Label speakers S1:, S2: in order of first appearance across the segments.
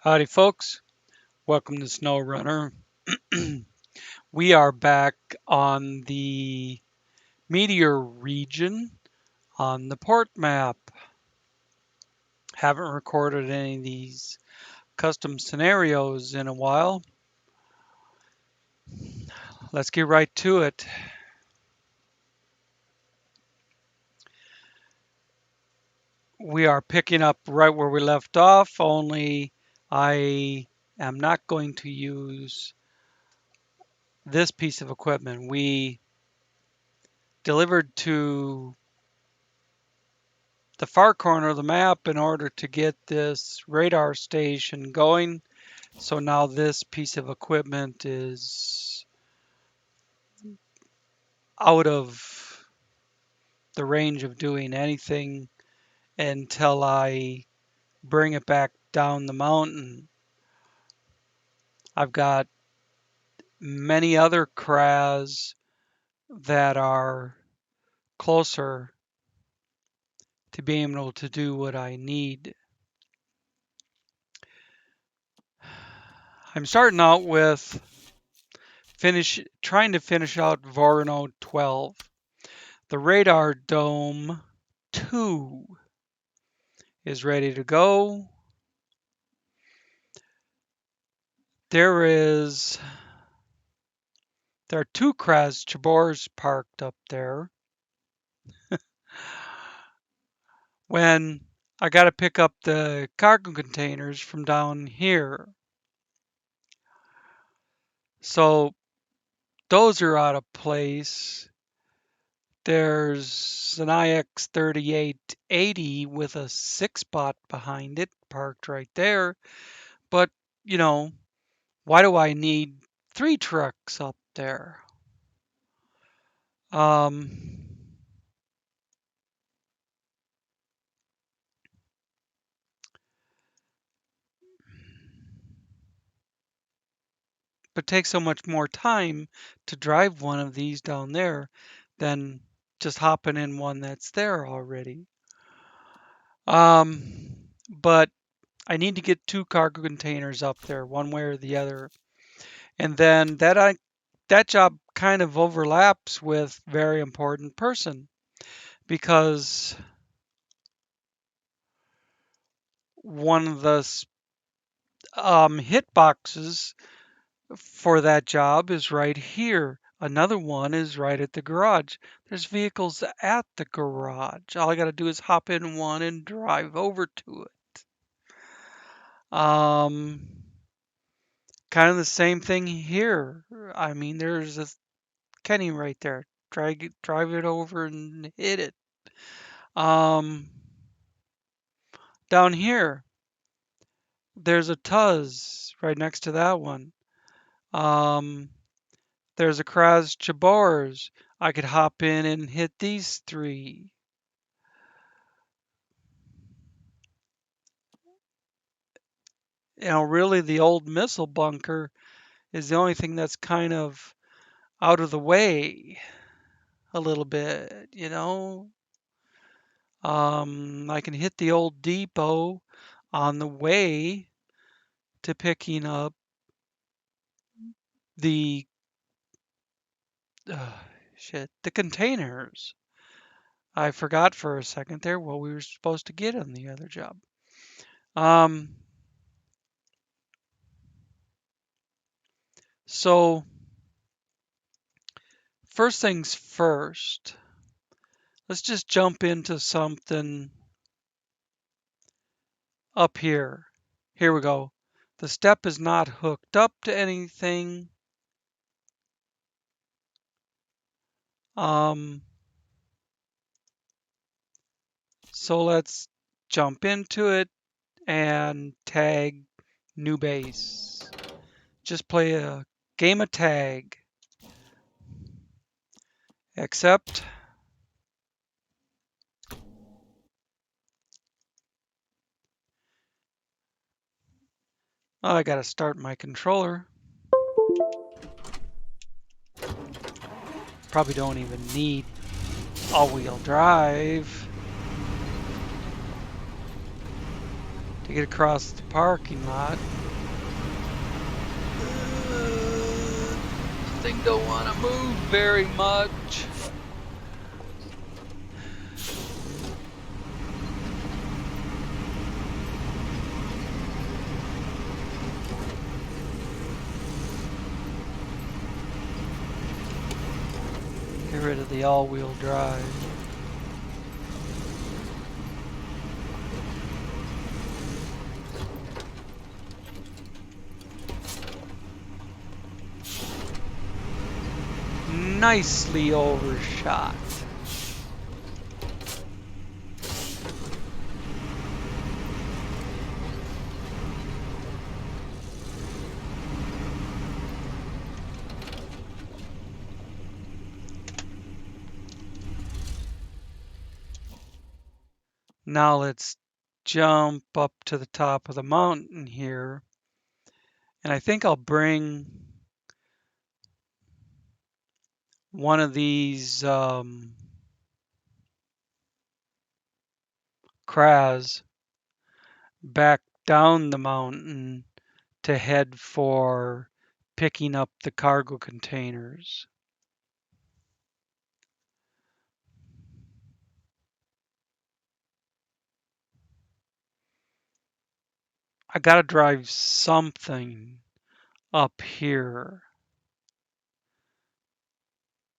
S1: Howdy, folks. Welcome to SnowRunner. We are back on the Meteor region on the port map. Haven't recorded any of these custom scenarios in a while. Let's get right to it. We are picking up right where we left off, only I am not going to use this piece of equipment. We delivered to the far corner of the map in order to get this radar station going. So now this piece of equipment is out of the range of doing anything until I bring it back down the mountain. I've got many other CRAs that are closer to being able to do what I need. I'm starting out with trying to finish out Vorno 12. The radar dome 2 is ready to go. There are two Kraz Chabors parked up there. When I got to pick up the cargo containers from down here. So those are out of place. There's an IX 3880 with a 6-spot behind it parked right there. But, you know, why do I need 3 trucks up there? Um, but it takes so much more time to drive one of these down there than just hopping in one that's there already. But I need to get 2 cargo containers up there, one way or the other. And then that job kind of overlaps with very important person because one of the hit boxes for that job is right here. Another one is right at the garage. There's vehicles at the garage. All I got to do is hop in one and drive over to it. Kind of the same thing here. I mean, there's a Kenny right there. Drive it over and hit it. Um, Down here, there's a Tuz right next to that one. Um, there's a Kraz Chabors. I could hop in and hit these 3. Really the old missile bunker is the only thing that's kind of out of the way a little bit. I can hit the old depot on the way to picking up the uh, the containers. I forgot for a second there what we were supposed to get on the other job. So first things first, let's just jump into something up here. Here we go. The step is not hooked up to anything. So let's jump into it and tag new base. Just play a game of tag. Accept. Oh, I gotta start my controller. Probably don't even need all-wheel drive to get across the parking lot. The thing don't want to move very much. Get rid of the all-wheel drive. Nicely overshot. Now let's jump up to the top of the mountain here. And I think I'll bring one of these cras back down the mountain to head for picking up the cargo containers. I gotta drive something up here.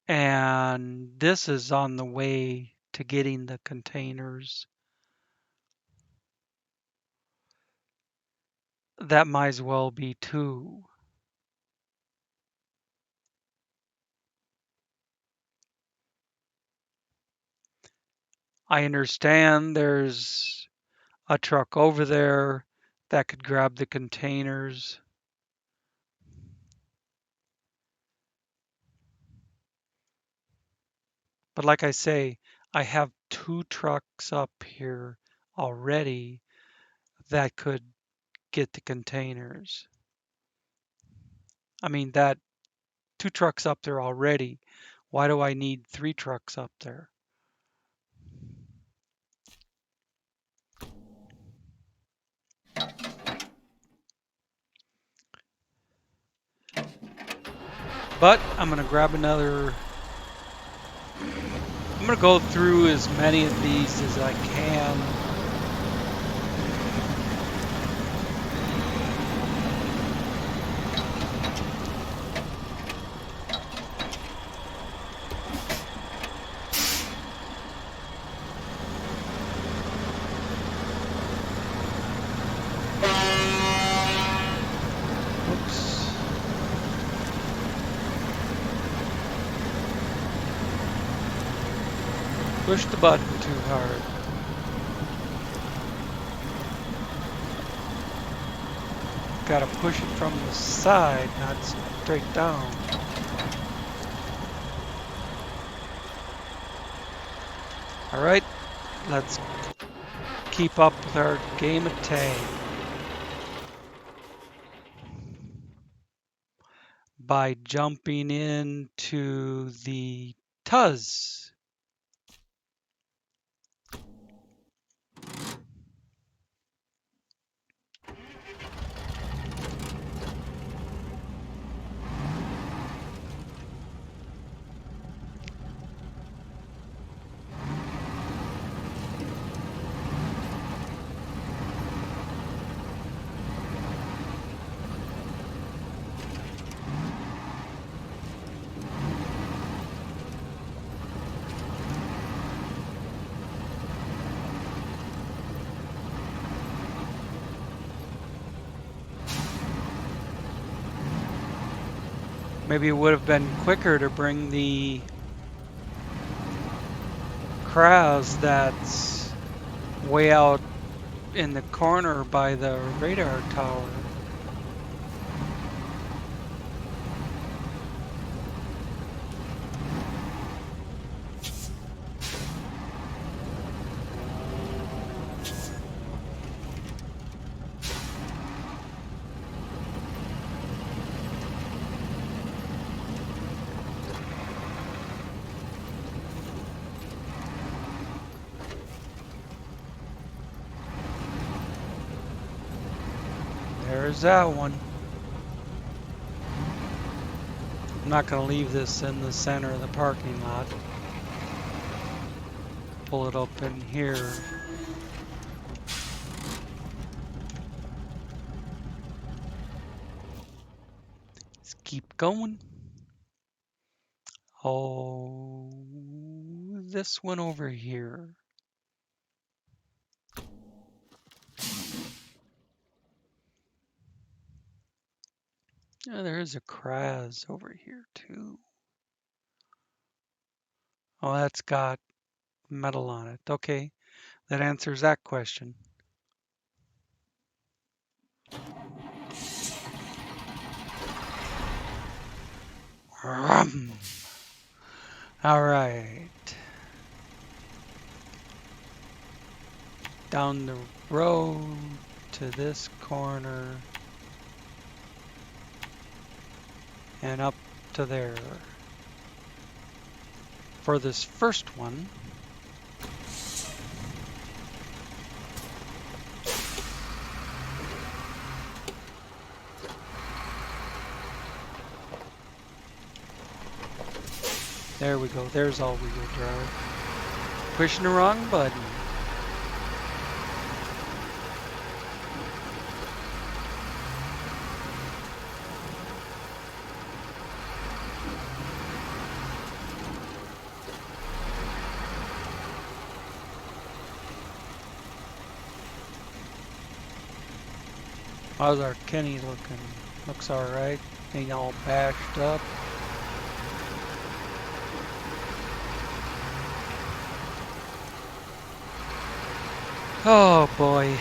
S1: And this is on the way to getting the containers. That might as well be too. I understand there's a truck over there that could grab the containers. But like I say, I have 2 trucks up here already that could get the containers. I mean, that 2 trucks up there already. Why do I need 3 trucks up there? But I'm going to grab another. I'm going to go through as many of these as I can. Push the button too hard. Gotta push it from the side, not straight down. Alright, let's keep up with our game of tag. By jumping into the Tuz. Maybe it would have been quicker to bring the Kraz that's way out in the corner by the radar tower. There's that one. I'm not going to leave this in the center of the parking lot. Pull it up in here. Let's keep going. Oh, this one over here. Oh, there's a Kraz over here too. Oh, that's got metal on it. Okay, that answers that question. All right. Down the road to this corner and up to there. For this first one, there we go. There's all-wheel drive. Pushing the wrong button. How's our Kenny looking? Looks alright. Ain't all bashed up. Oh boy.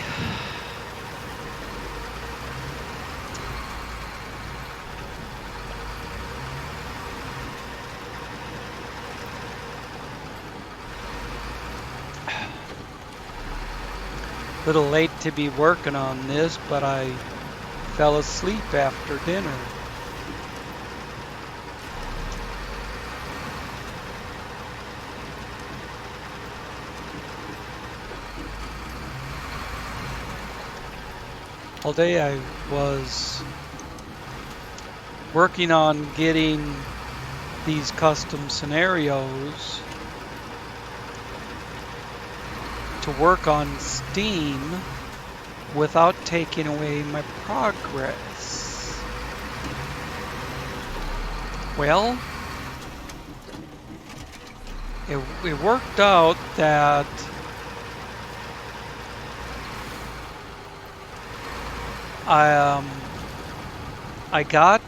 S1: Little late to be working on this, but I fell asleep after dinner. All day I was working on getting these custom scenarios to work on Steam without taking away my progress. Well, it worked out that I got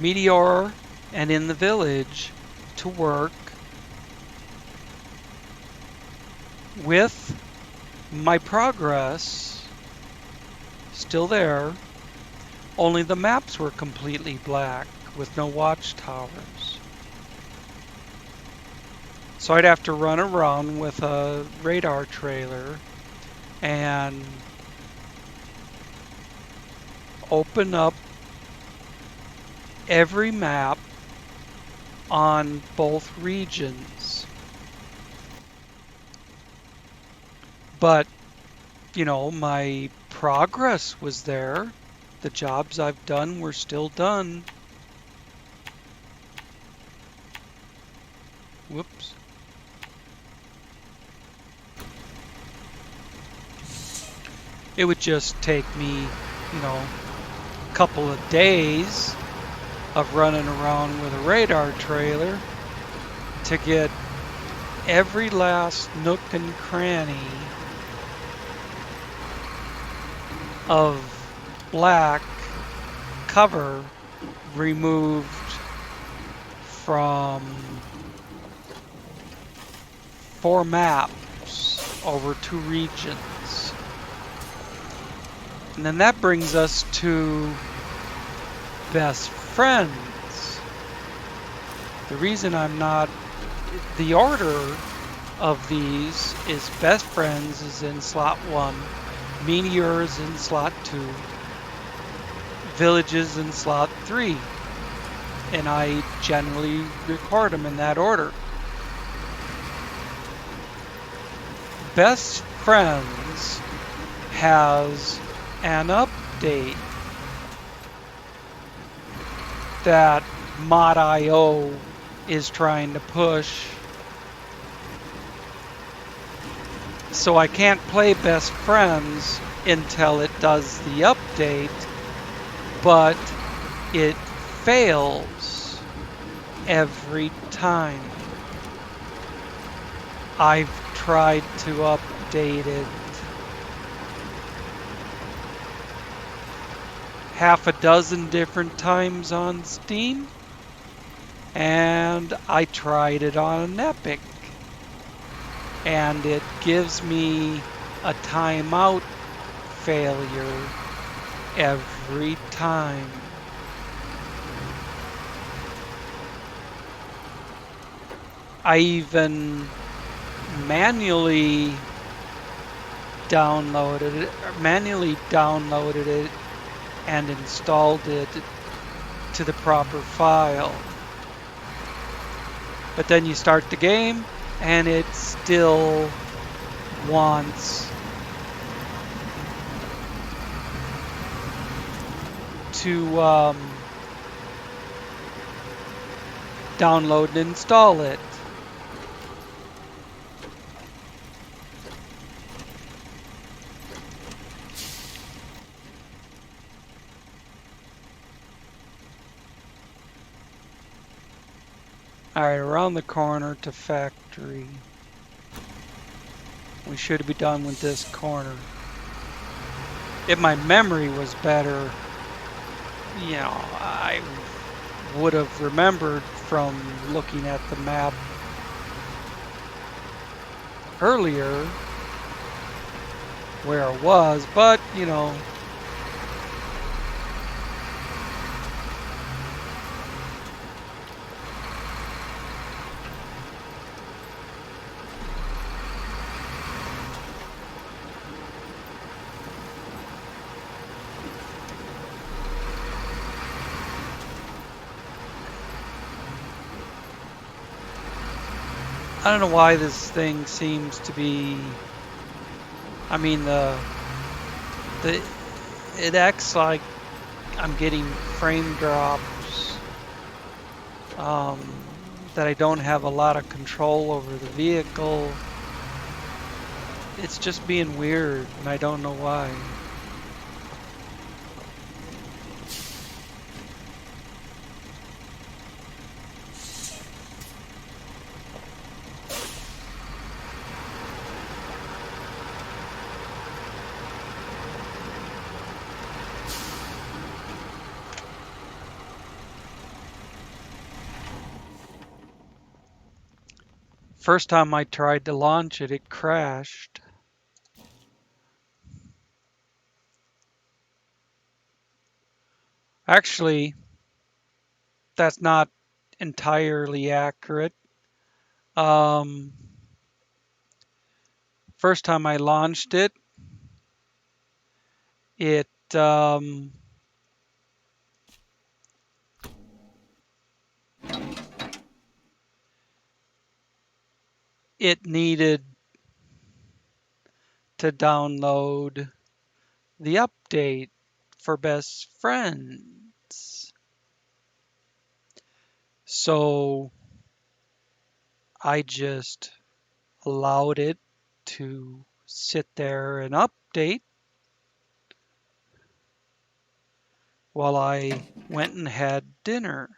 S1: Meteor and In the Village to work with my progress still there, only the maps were completely black with no watchtowers. So I'd have to run around with a radar trailer and open up every map on both regions. But, you know, my progress was there. The jobs I've done were still done. Whoops. It would just take me, you know, a couple of days of running around with a radar trailer to get every last nook and cranny of black cover removed from 4 maps over 2 regions. And then that brings us to best friends. The reason I'm not, the order of these is best friends is in slot 1, Meteor is in slot 2, villages in slot 3. and I generally record them in that order. Best Friends has an update that Mod.io is trying to push. So I can't play Best Friends until it does the update, but it fails every time. I've tried to update it half a dozen different times on Steam, and I tried it on Epic, and it gives me a timeout failure every time. I even manually downloaded it and installed it to the proper file. But then you start the game and it still wants to download and install it. Alright, around the corner to factory. We should be done with this corner. If my memory was better, you know, I would have remembered from looking at the map earlier where it was, but, you know, I don't know why this thing seems to be, I mean, it acts like I'm getting frame drops, that I don't have a lot of control over the vehicle. It's just being weird, and I don't know why. First time I tried to launch it, it crashed. Actually, that's not entirely accurate. First time I launched it, it it needed to download the update for Best Friends. So I just allowed it to sit there and update while I went and had dinner.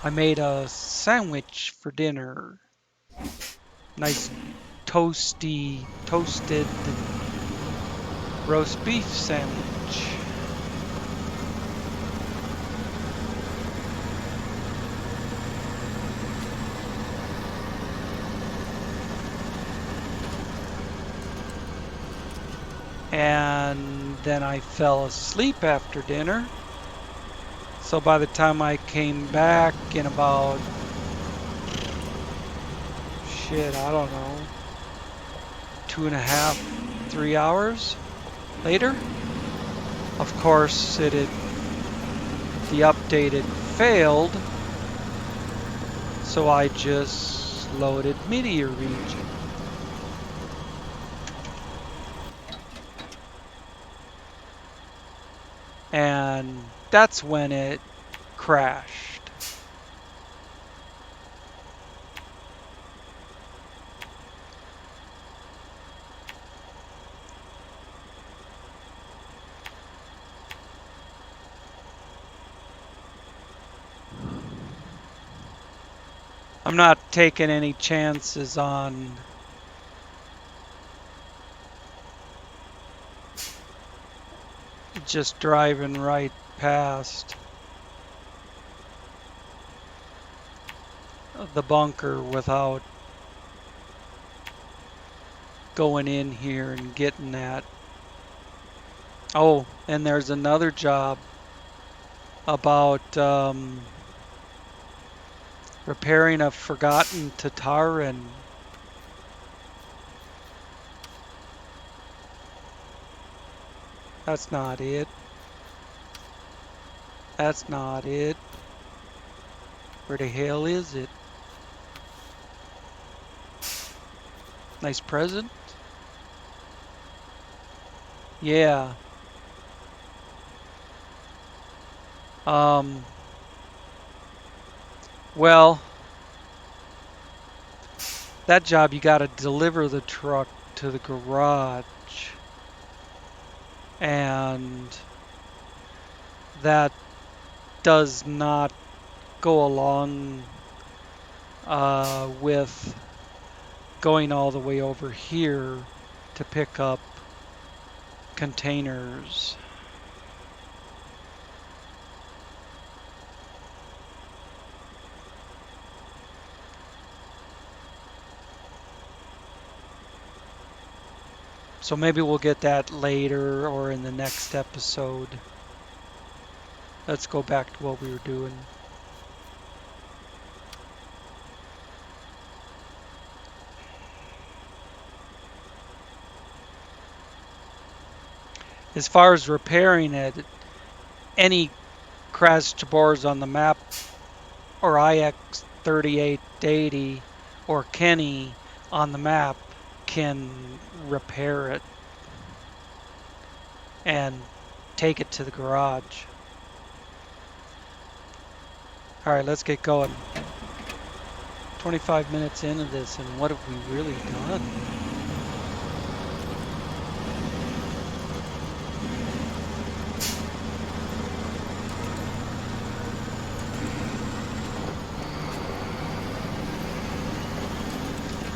S1: I made a sandwich for dinner. Nice toasted roast beef sandwich. And then I fell asleep after dinner. So by the time I came back in about, I don't know, 2.5, 3 hours later, Of course, the update had failed, so I just loaded Meteor region. And that's when it crashed. I'm not taking any chances on just driving right past the bunker without going in here and getting that. Oh, and there's another job about repairing a forgotten Tataran. That's not it. That's not it. Where the hell is it? Nice present? Yeah. Well, that job you got to deliver the truck to the garage. And that does not go along with going all the way over here to pick up containers. So maybe we'll get that later or in the next episode. Let's go back to what we were doing. As far as repairing it, any crashed boards on the map or IX3880 or Kenny on the map can repair it and take it to the garage. All right, let's get going. 25 minutes into this, and what have we really done?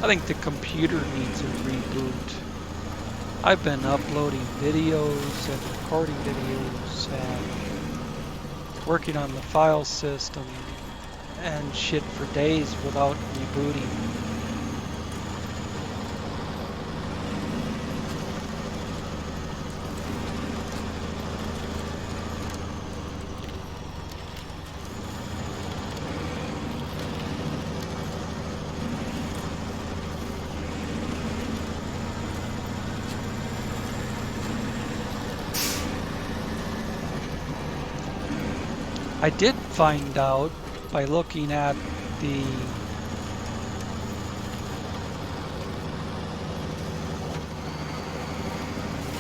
S1: I think the computer needs a reboot. I've been uploading videos and recording videos and working on the file system and shit for days without rebooting. I did find out by looking at the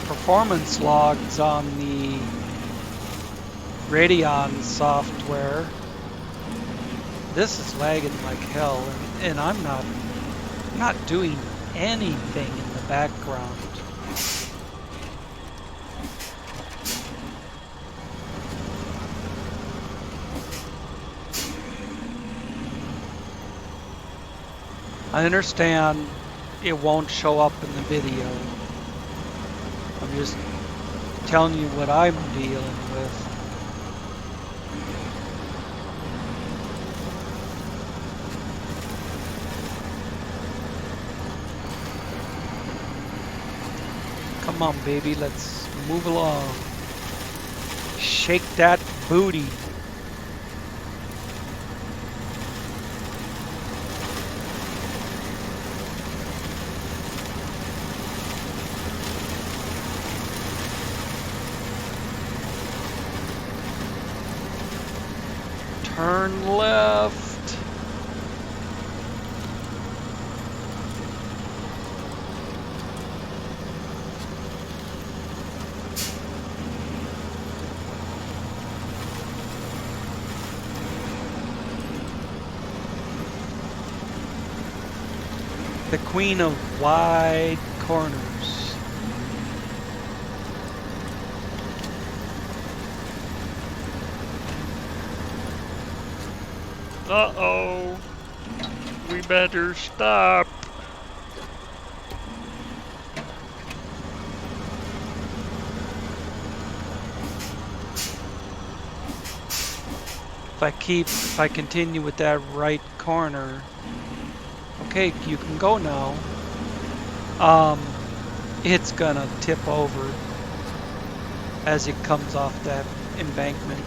S1: performance logs on the Radeon software, this is lagging like hell, and I'm not doing anything in the background. I understand it won't show up in the video. I'm just telling you what I'm dealing with. Come on, baby, let's move along. Shake that booty. Turn left. The queen of wide corners. Uh-oh. We better stop. If I continue with that right corner. Okay, you can go now. It's gonna tip over as it comes off that embankment.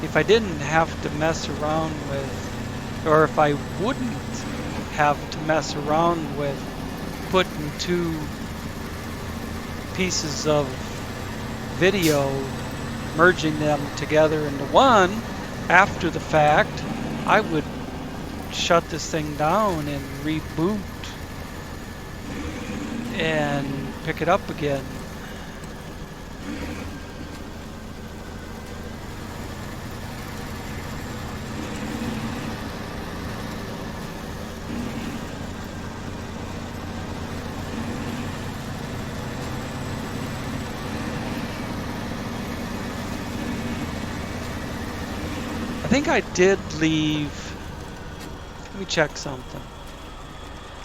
S1: If I didn't have to mess around with, or if I wouldn't have to mess around with putting two pieces of video, merging them together into one after the fact, I would shut this thing down and reboot and pick it up again. I think I did leave. Let me check something.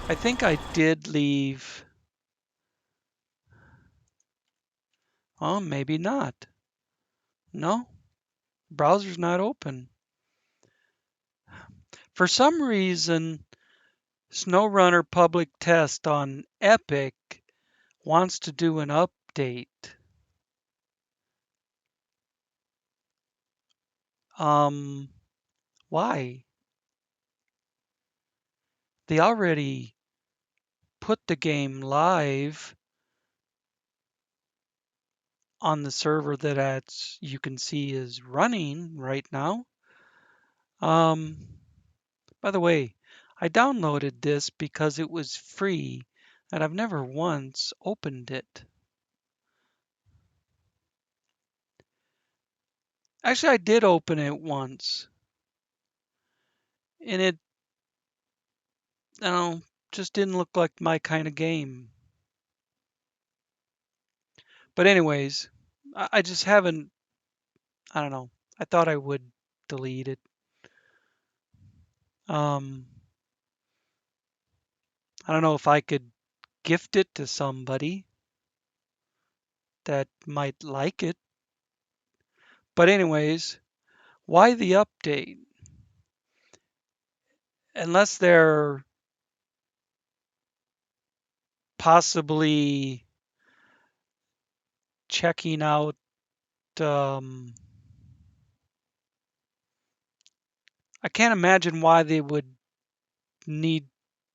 S1: I think I did leave. Oh, maybe not. No, browser's not open. For some reason, SnowRunner public test on Epic wants to do an update. Why? They already put the game live on the server that you can see is running right now. By the way, I downloaded this because it was free and I've never once opened it. Actually, I did open it once. And it, I don't know, just didn't look like my kind of game. But anyways, I just haven't, I don't know. I thought I would delete it. I don't know if I could gift it to somebody that might like it. But anyways, why the update? Unless they're possibly checking out I can't imagine why they would need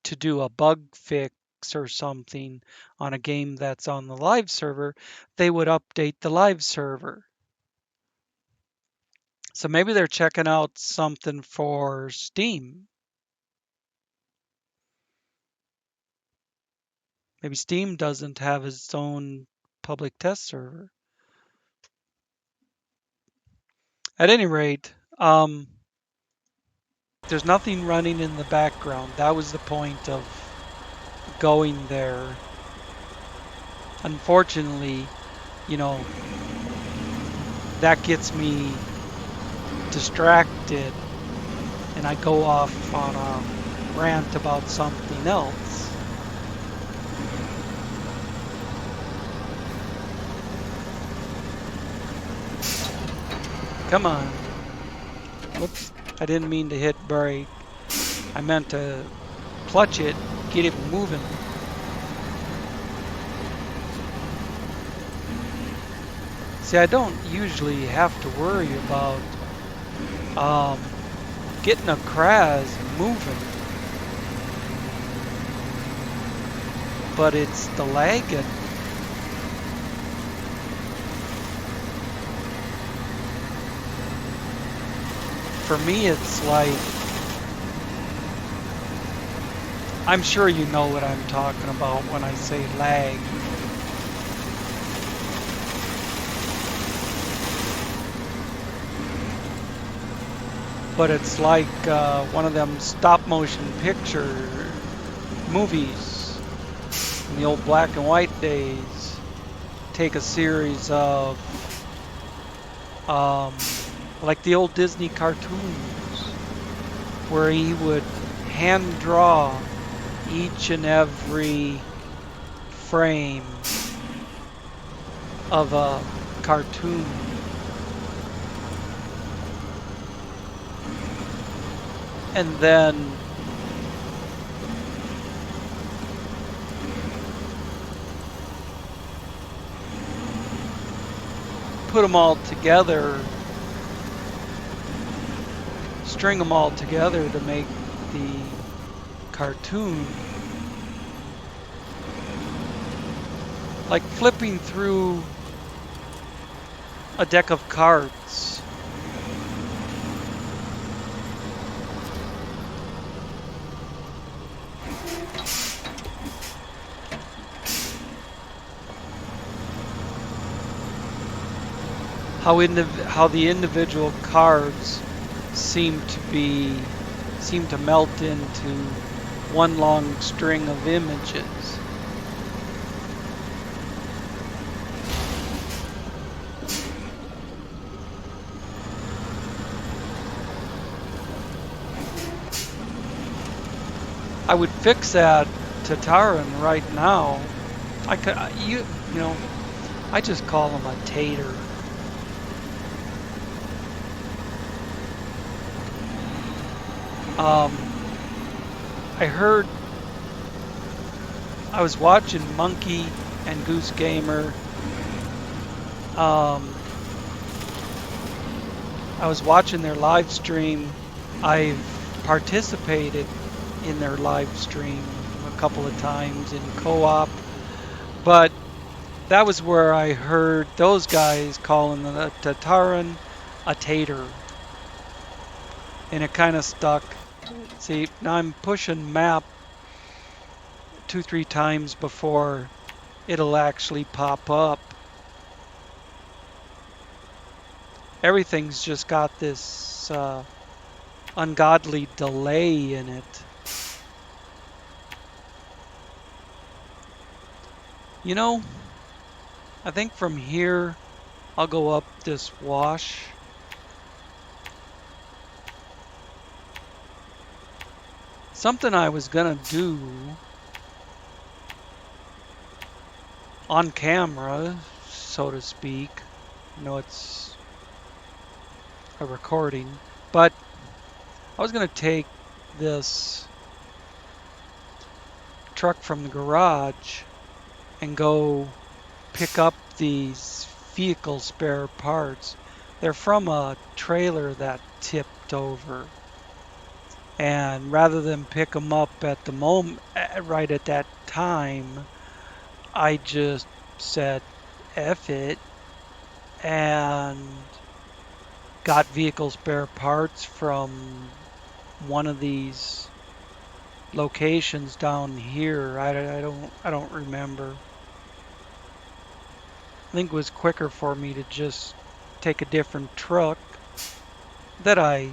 S1: to do a bug fix or something on a game that's on the live server. They would update the live server. So maybe they're checking out something for Steam. Maybe Steam doesn't have its own public test server. At any rate, there's nothing running in the background. That was the point of going there. Unfortunately, you know, that gets me distracted and I go off on a rant about something else. Come on. Whoops, I didn't mean to hit brake. I meant to clutch it, get it moving. See, I don't usually have to worry about getting a crash moving, but it's the lagging. For me, it's like, I'm sure you know what I'm talking about when I say lag. But it's like one of them stop motion picture movies in the old black and white days. Take a series of like the old Disney cartoons where he would hand draw each and every frame of a cartoon. And then put them all together, string them all together to make the cartoon. Like flipping through a deck of cards. How the individual cards seem to melt into one long string of images. I would fix that Tataran right now. I could, you know, I just call him a tater. I heard, I was watching Monkey and Goose Gamer. I was watching their live stream. I've participated in their live stream a couple of times in co-op, but that was where I heard those guys calling the Tataran a tater, and it kind of stuck. See, now I'm pushing map 2-3 times before it'll actually pop up. Everything's just got this ungodly delay in it. You know, I think from here I'll go up this wash. Something I was gonna do on camera, so to speak. I know it's a recording, but I was gonna take this truck from the garage and go pick up these vehicle spare parts. They're from a trailer that tipped over. And rather than pick them up at the moment, right at that time, I just said, F it, and got vehicle spare parts from one of these locations down here. I don't remember. I think it was quicker for me to just take a different truck that I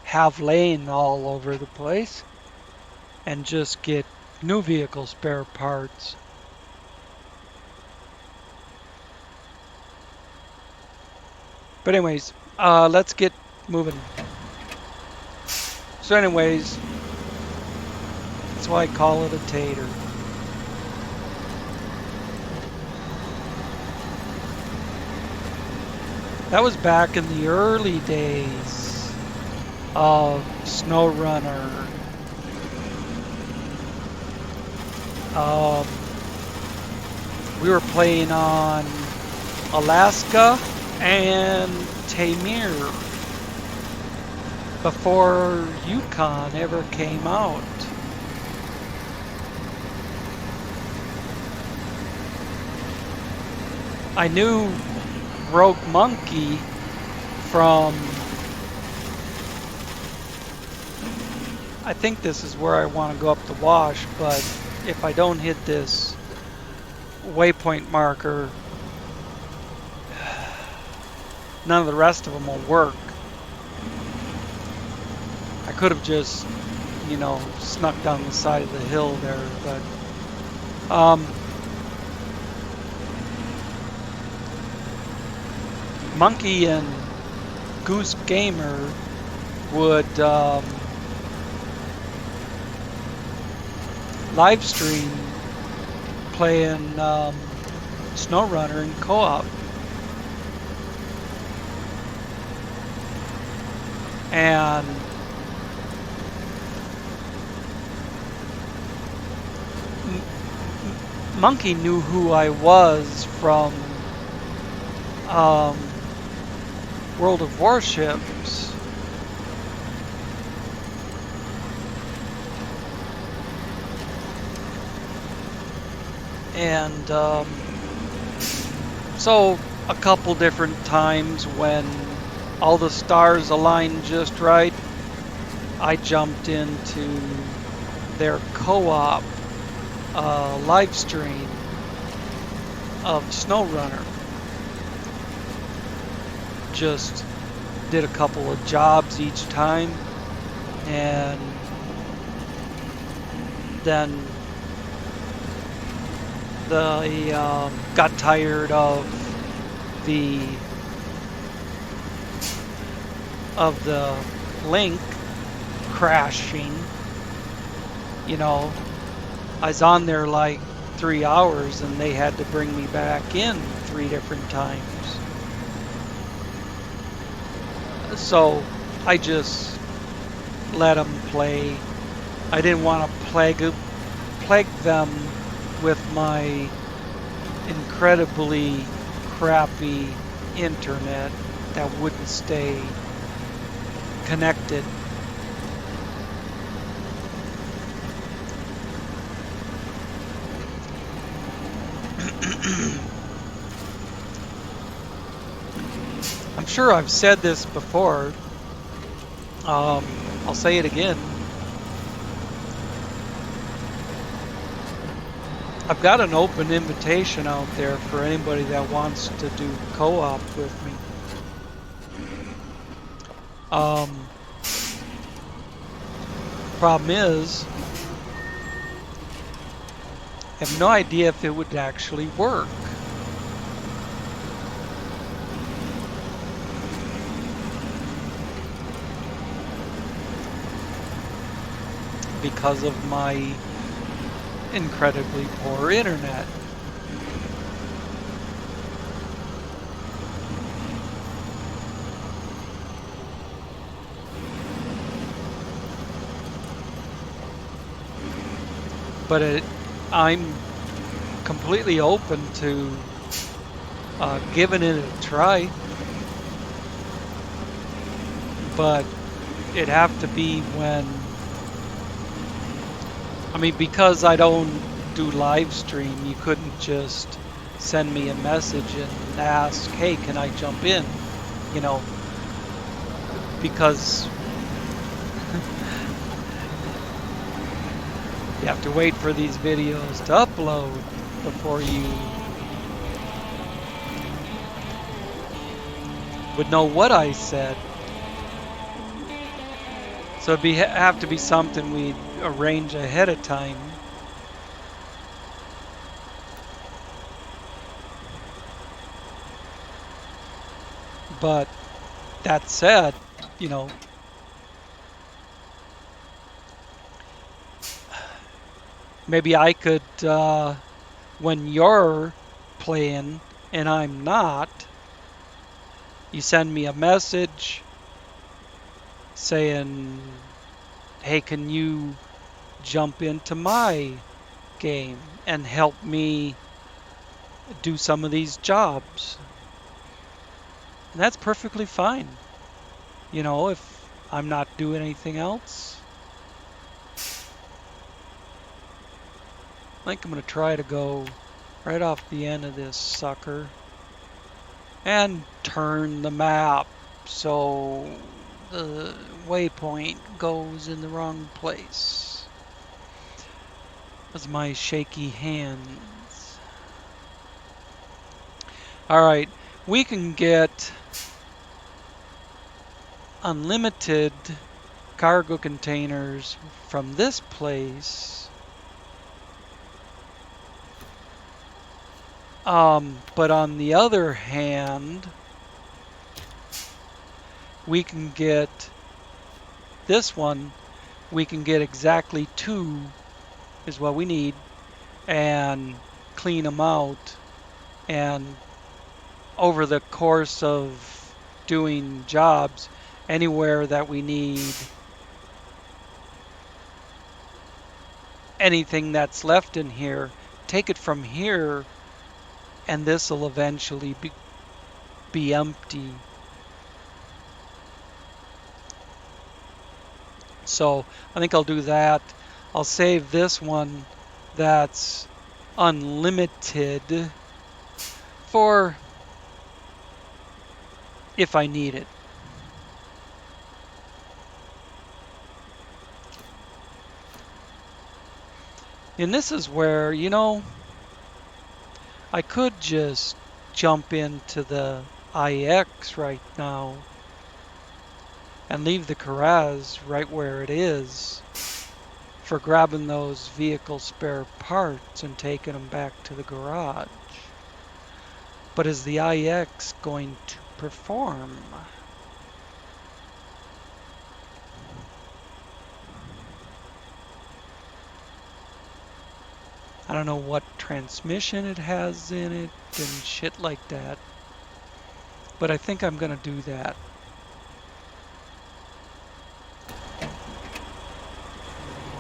S1: have laying all over the place and just get new vehicle spare parts. But anyways, let's get moving. So anyways, that's why I call it a tater. That was back in the early days of SnowRunner. We were playing on Alaska, and Tamir before Yukon ever came out. I knew Rogue Monkey from, I think this is where I want to go up the wash, but if I don't hit this waypoint marker, none of the rest of them will work. I could have just, snuck down the side of the hill there, but Monkey and Goose Gamer would live stream playing SnowRunner in co-op. And Monkey knew who I was from World of Warships. And so a couple different times when all the stars aligned just right, I jumped into their co-op live stream of SnowRunner. Just did a couple of jobs each time, and then they got tired of the link crashing. I was on there like 3 hours and they had to bring me back in 3 different times. So I just let them play. I didn't want to plague them with my incredibly crappy internet that wouldn't stay connected. I'm sure I've said this before. I'll say it again. I've got an open invitation out there for anybody that wants to do co-op with me. Problem is, I have no idea if it would actually work. Because of my incredibly poor internet. But I'm completely open to giving it a try. But it'd have to be when, because I don't do live stream, you couldn't just send me a message and ask, hey, can I jump in? Because you have to wait for these videos to upload before you would know what I said. So it'd have to be something we'd arrange ahead of time. But that said, maybe I could, when you're playing and I'm not, you send me a message saying, hey, can you jump into my game and help me do some of these jobs? And that's perfectly fine. You know, if I'm not doing anything else, I think I'm going to try to go right off the end of this sucker and turn the map so the waypoint goes in the wrong place. That's my shaky hands. All right, we can get unlimited cargo containers from this place. But on the other hand, we can get this one, we can get exactly 2 is what we need and clean them out. And over the course of doing jobs, anywhere that we need anything that's left in here, take it from here, and this will eventually be empty. So I think I'll do that. I'll save this one that's unlimited for if I need it. And this is where, you know, I could just jump into the IX right now and leave the Karaz right where it is for grabbing those vehicle spare parts and taking them back to the garage. But is the IX going to perform? I don't know what transmission it has in it and shit like that. But I think I'm going to do that.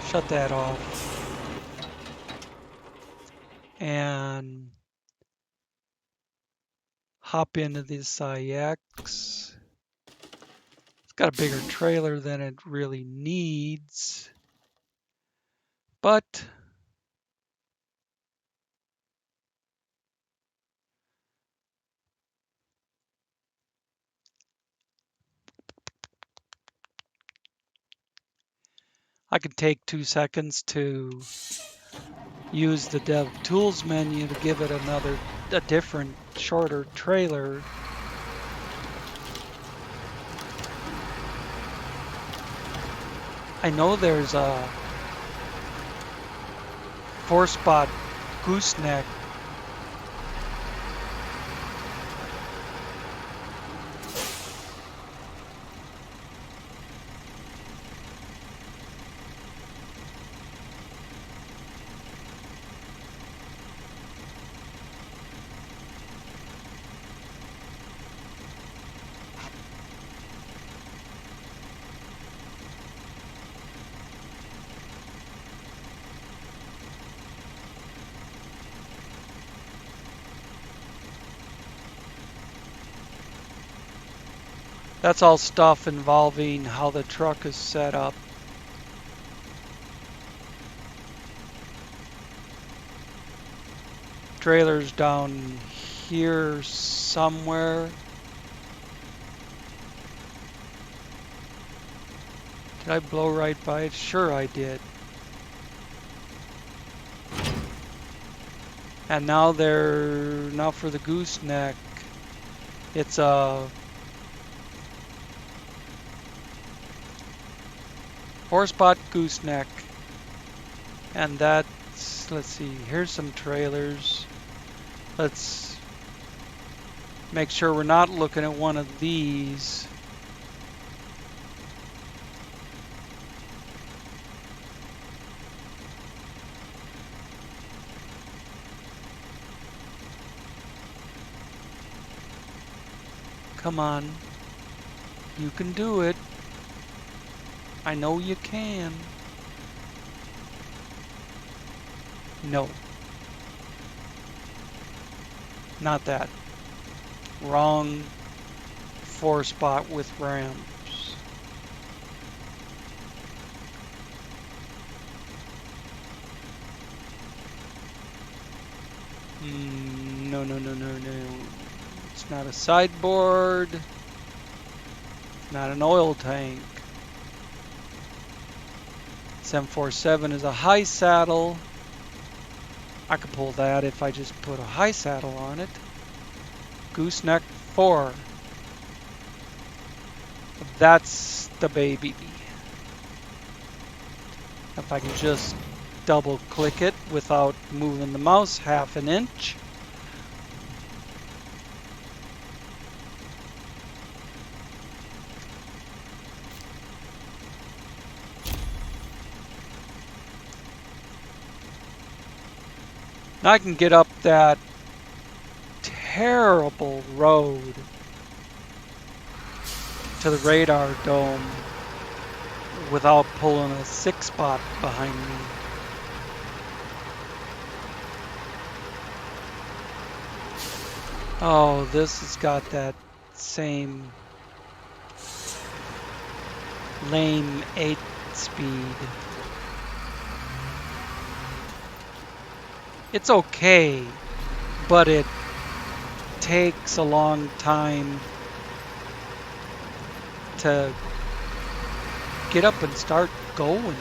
S1: Shut that off. And hop into this IX. It's got a bigger trailer than it really needs. But I could take 2 seconds to use the Dev Tools menu to give it a different, shorter trailer. I know there's a 4-spot gooseneck. That's all stuff involving how the truck is set up. Trailer's down here somewhere. Did I blow right by it? Sure I did. And now for the gooseneck. It's a 4-spot gooseneck. And that's, let's see, here's some trailers. Let's make sure we're not looking at one of these. Come on. You can do it. I know you can. No. Not that. Wrong. 4 spot with ramps. No, no, no, no, no. It's not a sideboard. It's not an oil tank. 747 is a high saddle. I could pull that if I just put a high saddle on it. Gooseneck 4. That's the baby. If I can just double click it without moving the mouse half an inch. Now I can get up that terrible road to the radar dome without pulling a 6 spot behind me. Oh, this has got that same lame 8 speed. It's okay, but it takes a long time to get up and start going.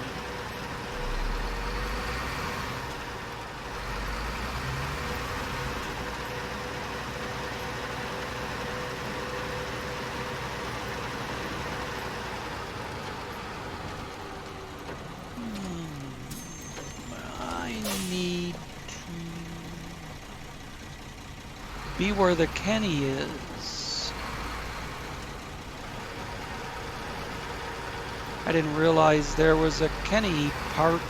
S1: I need to be where the Kenny is. I didn't realize there was a Kenny part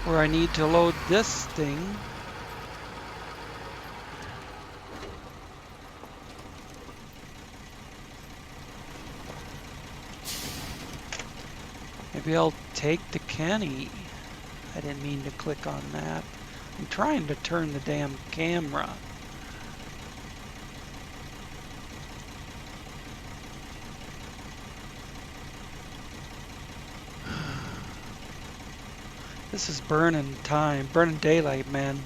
S1: where I need to load this thing. Maybe I'll take the Kenny. I didn't mean to click on that. I'm trying to turn the damn camera. This is burning time, burning daylight, man.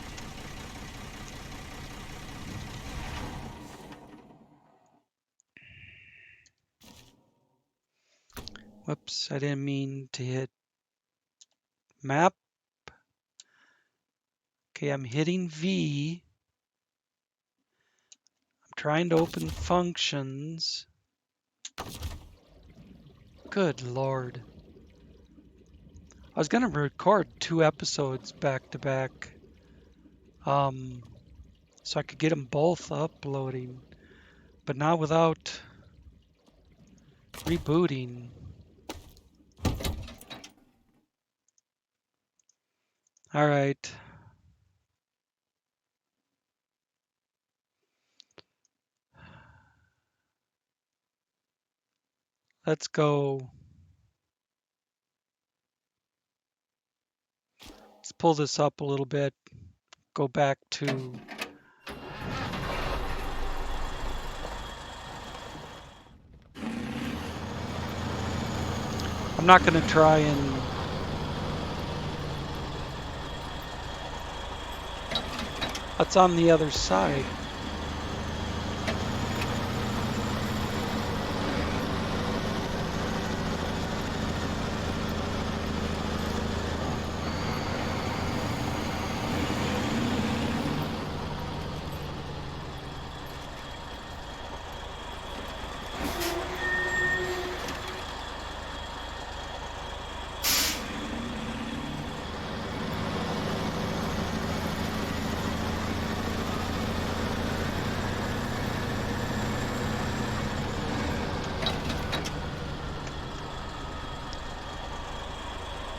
S1: Whoops, I didn't mean to hit map. Okay, I'm hitting V. I'm trying to open functions. Good Lord. I was going to record 2 episodes back to back, so I could get them both uploading, but not without rebooting. All right. Let's go. Let's pull this up a little bit. Go back to I'm not going to try and what's on the other side?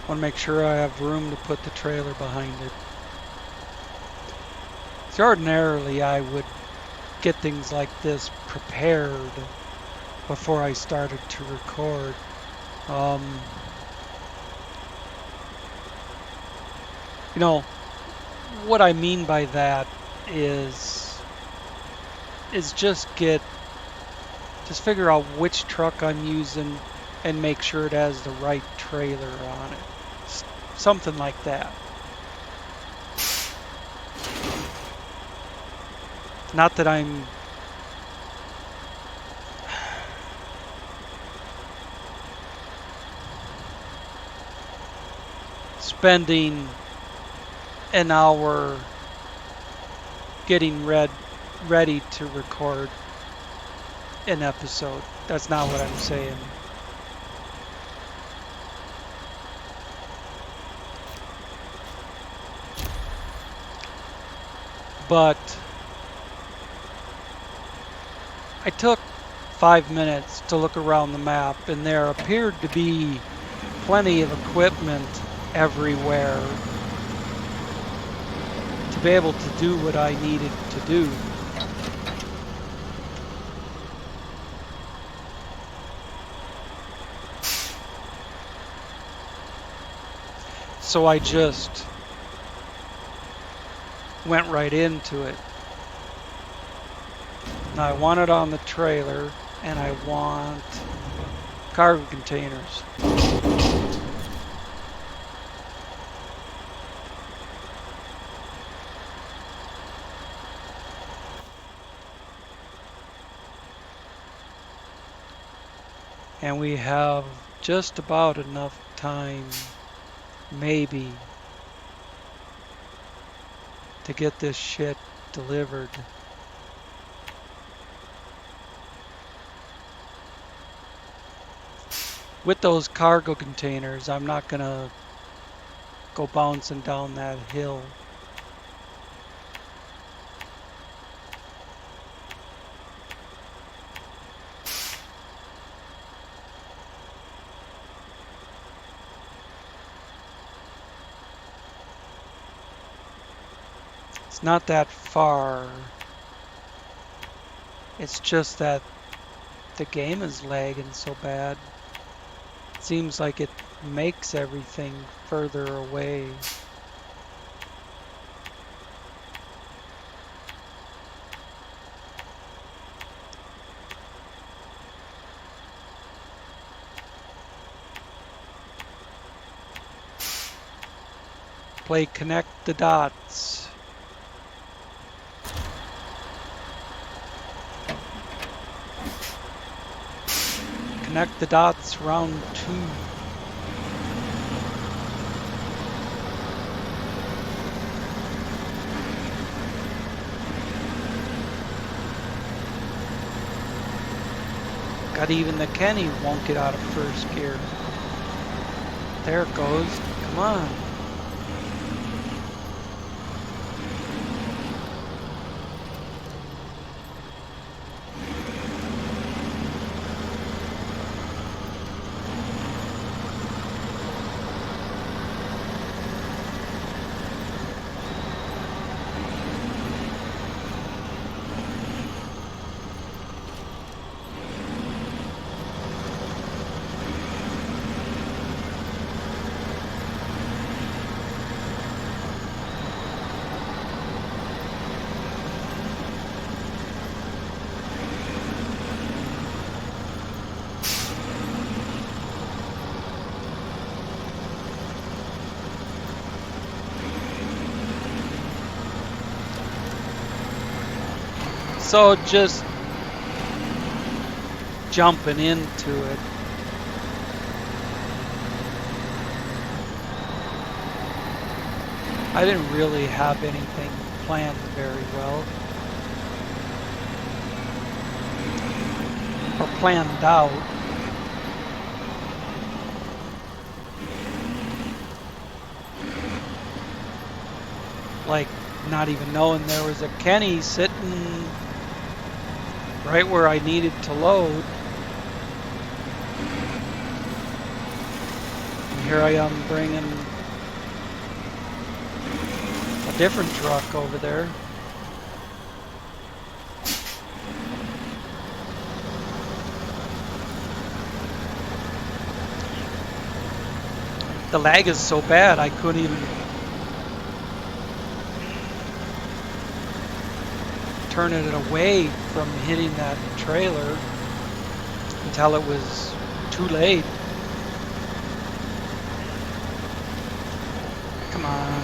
S1: I want to make sure I have room to put the trailer behind it. So ordinarily I would get things like this prepared before I started to record. You know, what I mean by that is just get Just figure out which truck I'm using and make sure it has the right trailer on it. Something like that. Not that I'm spending an hour getting ready to record an episode. That's not what I'm saying. But I took 5 minutes to look around the map, and there appeared to be plenty of equipment everywhere to be able to do what I needed to do. So I just went right into it. Now I want it on the trailer, and I want cargo containers. And we have just about enough time, maybe, to get this shit delivered. With those cargo containers, I'm not gonna go bouncing down that hill. It's not that far. It's just that the game is lagging so bad. It seems like it makes everything further away. Play connect the dots. Connect the dots, round 2. God, even the Kenny won't get out of first gear. There it goes. Come on. So just jumping into it. I didn't really have anything planned very well. Or planned out. Like not even knowing there was a Kenny sitting right where I needed to load. And here I am bringing a different truck over there. The lag is so bad I couldn't even turn it away from hitting that trailer. until it was too late. Come on.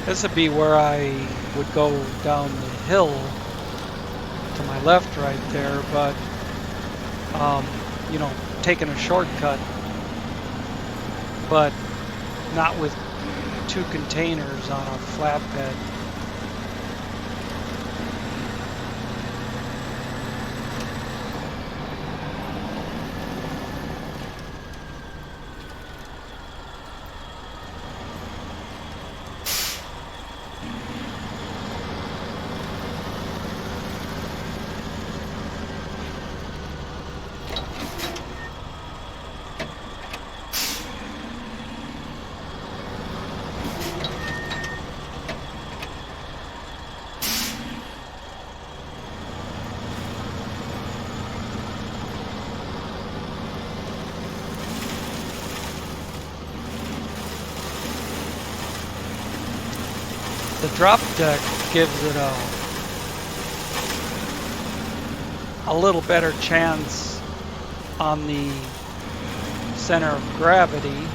S1: This would be where I would go down the hill to my left right there, but, you know, taking a shortcut, but not with 2 containers on a flatbed. The drop deck gives it a little better chance on the center of gravity.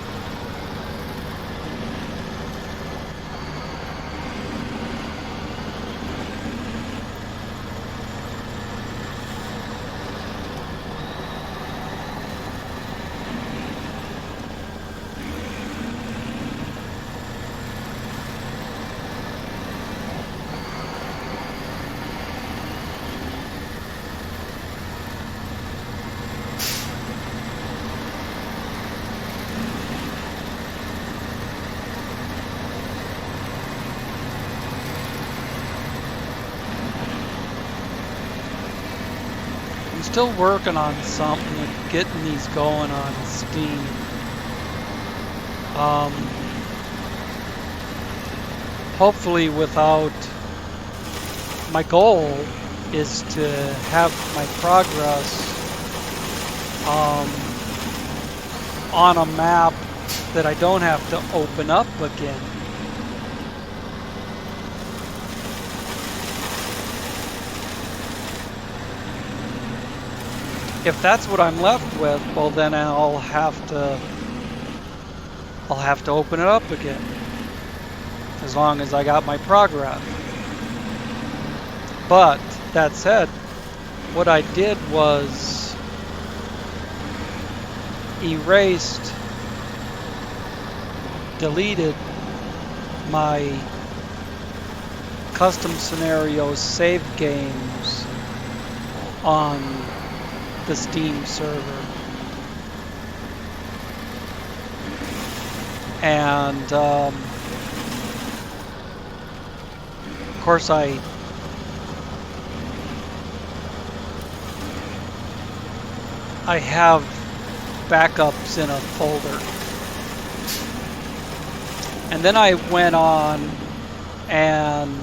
S1: Still working on something with getting these going on Steam. Hopefully without, my goal is to have my progress on a map that I don't have to open up again. If that's what I'm left with, well then I'll have to open it up again, as long as I got my progress. But that said, what I did was deleted my custom scenarios save games on the Steam server, and of course I have backups in a folder, and then I went on and,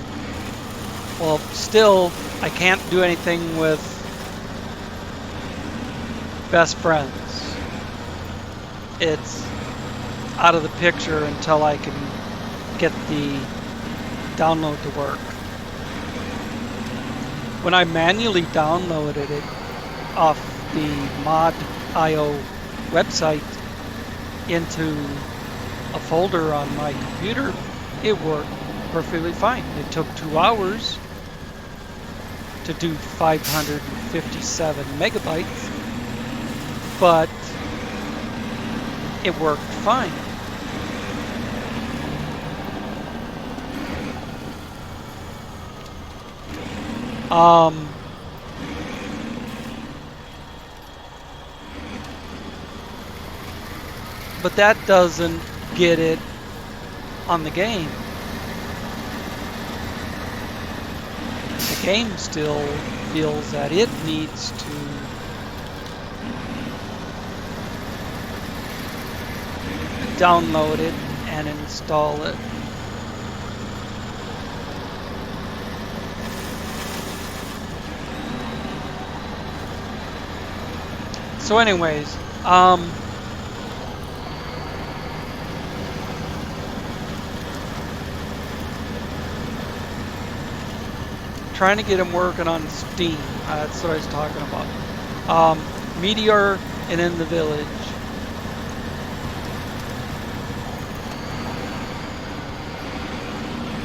S1: well, still I can't do anything with best friends. It's out of the picture until I can get the download to work. When I manually downloaded it off the mod.io website into a folder on my computer, it worked perfectly fine. It took 2 hours to do 557 megabytes. But it worked fine. But that doesn't get it on the game. The game still feels that it needs to download it and install it. So anyways, trying to get him working on Steam. That's what I was talking about. Meteor and In the Village.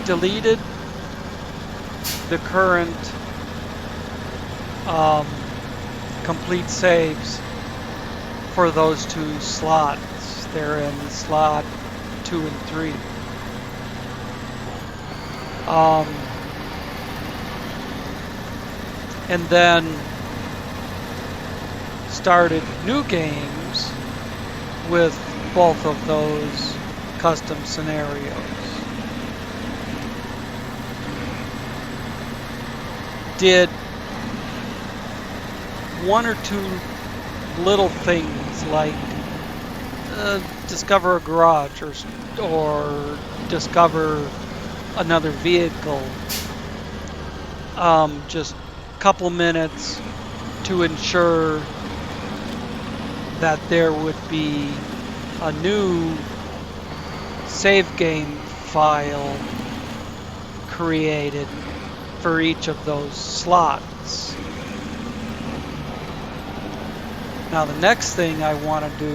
S1: Deleted the current complete saves for those two slots. They're in slot 2 and 3. And then started new games with both of those custom scenarios. Did one or two little things like discover a garage or discover another vehicle. Just a couple minutes to ensure that there would be a new save game file created for each of those slots. Now the next thing I want to do,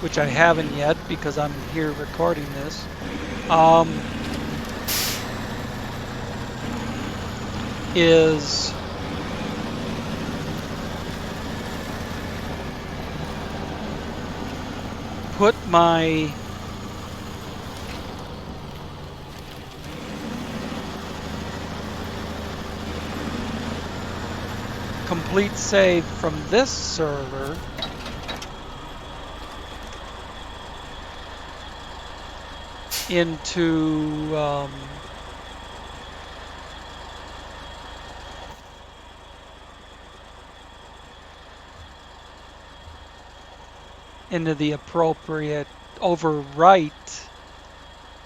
S1: which I haven't yet because I'm here recording this, is put my complete save from this server into the appropriate, overwrite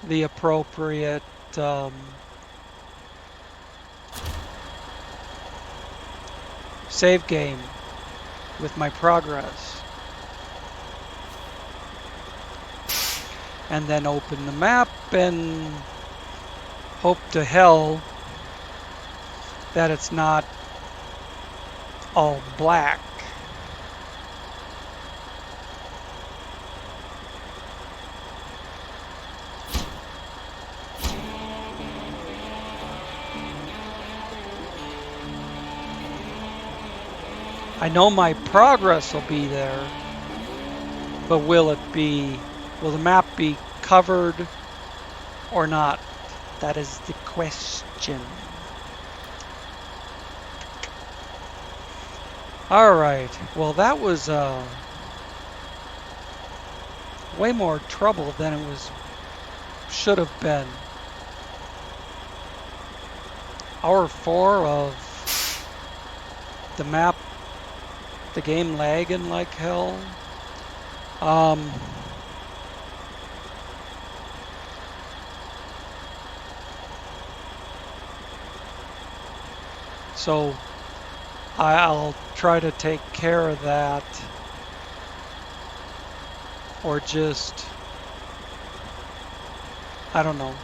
S1: the appropriate save game with my progress, and then open the map and hope to hell that it's not all black. I know my progress will be there, but will the map be covered or not? That is the question. All right, well that was way more trouble than it should have been. Hour 4 of the map, the game lagging like hell. So I'll try to take care of that, or just, I don't know.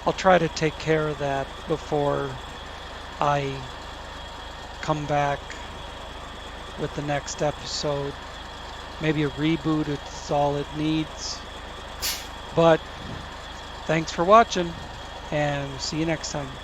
S1: I'll try to take care of that before I come back with the next episode. Maybe a reboot, it's all it needs. But thanks for watching, and see you next time.